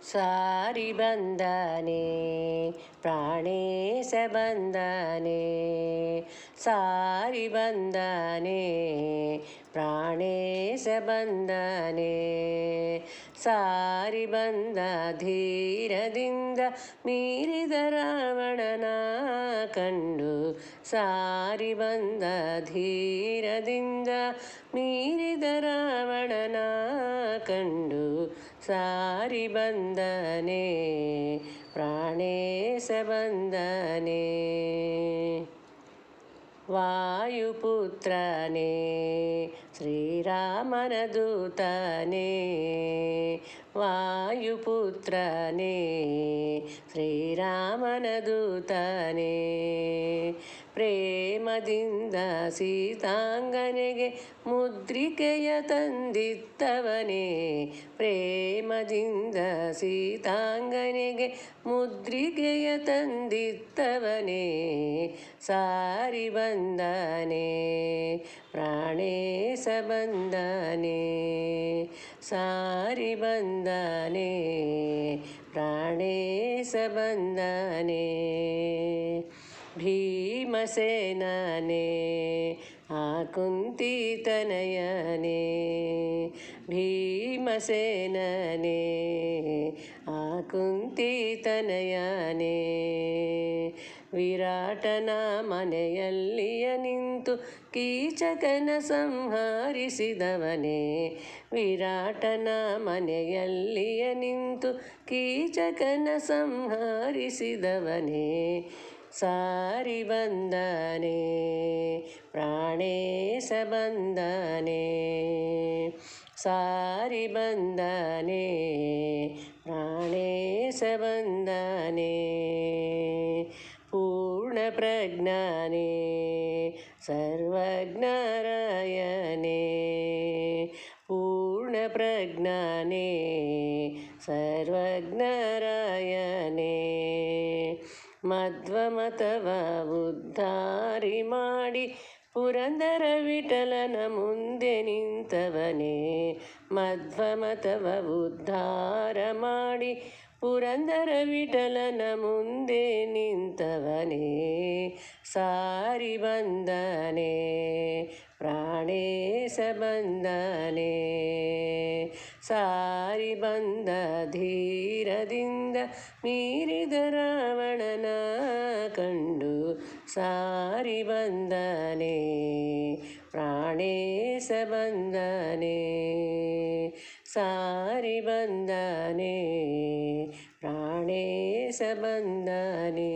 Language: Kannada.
ಸಾರಿ ಬಂದನೆ ಪ್ರಾಣೇಶ ಬಂದನೆ ಸಾರಿ ಬಂದನೆ ಪ್ರಾಣೇಶ ಬಂದನೆ ಸಾರಿ ಬಂದ ಧೀರದಿಂದ ಮೀರಿದ ರಾವಣನ ಕಂಡು ಸಾರಿ ಬಂದ ಧೀರದಿಂದ ಮೀರಿದ ರಾವಣನ ಕಂಡು ಸಾರಿ ಬಂದನೆ ಪ್ರಾಣೇಶ ಬಂದನೆ ವಾಯುಪುತ್ರನೇ ಶ್ರೀರಾಮನ ದೂತನೇ ವಾಯುಪುತ್ರನೇ ಶ್ರೀರಾಮನ ದೂತನೇ ಪ್ರೇಮದಿಂದ ಸೀತಾಂಗನೆಗೆ ಮುದ್ರಿಕೆಯ ತಂದಿತ್ತವನೇ ಪ್ರೇಮದಿಂದ ಸೀತಾಂಗನೆಗೆ ಮುದ್ರಿಕೆಯ ತಂದಿತ್ತವನೇ ಸಾರಿ ಬಂದನೆ ಪ್ರಾಣೇಶ ಬಂದನೆ ಸಾರಿ ಬಂದನೆ ಪ್ರಾಣೇಶ ಬಂದನೆ ಭೀಮಸೇನನೇ ಆ ಕುಂತಿತನಯನೇ ಭೀಮಸೇನನೇ ಆ ಕುಂತಿತನಯನೇ ವಿರಾಟನ ಮನೆಯಲ್ಲಿಯ ನಿಂತು ಕೀಚಕನ ಸಂಹರಿಸಿದವನೇ ವಿರಾಟನ ಮನೆಯಲ್ಲಿಯ ನಿಂತು ಕೀಚಕನ ಸಂಹರಿಸಿದವನೇ ಸಾರಿ ಬಂದನೆ ಪ್ರಾಣೇಶ ಬಂದನೆ ಸಾರಿ ಬಂದನೆ ಪ್ರಾಣೇಶ ಬಂದನೆ ಪೂರ್ಣ ಪ್ರಜ್ಞಾನೇ ಸರ್ವಜ್ಞರಾಯನೇ ಪೂರ್ಣ ಪ್ರಜ್ಞಾನೇ ಸರ್ವಜ್ಞರಾಯನೇ ಮಧ್ವಮತವ ಉದ್ಧಾರಿ ಮಾಡಿ ಪುರಂದರ ವಿಠಲನ ಮುಂದೆ ನಿಂತವನೇ ಮಧ್ವಮತವ ಉದ್ಧಾರ ಮಾಡಿ ಪುರಂದರ ವಿಠಲನ ಮುಂದೆ ನಿಂತವನೇ ಸಾರಿ ಬಂದನೆ ಪ್ರಾಣೇಶ ಬಂದನೆ ಸಾರಿ ಬಂದ ಧೀರದಿಂದ ಮೀರಿದ ರಾವಣನ ಕಂಡು ಸಾರಿ ಬಂದನೆ ಪ್ರಾಣೇಶ ಬಂದನೆ ಸಾರಿ ಬಂದನೆ ಪ್ರಾಣೇಶ ಬಂದನೆ.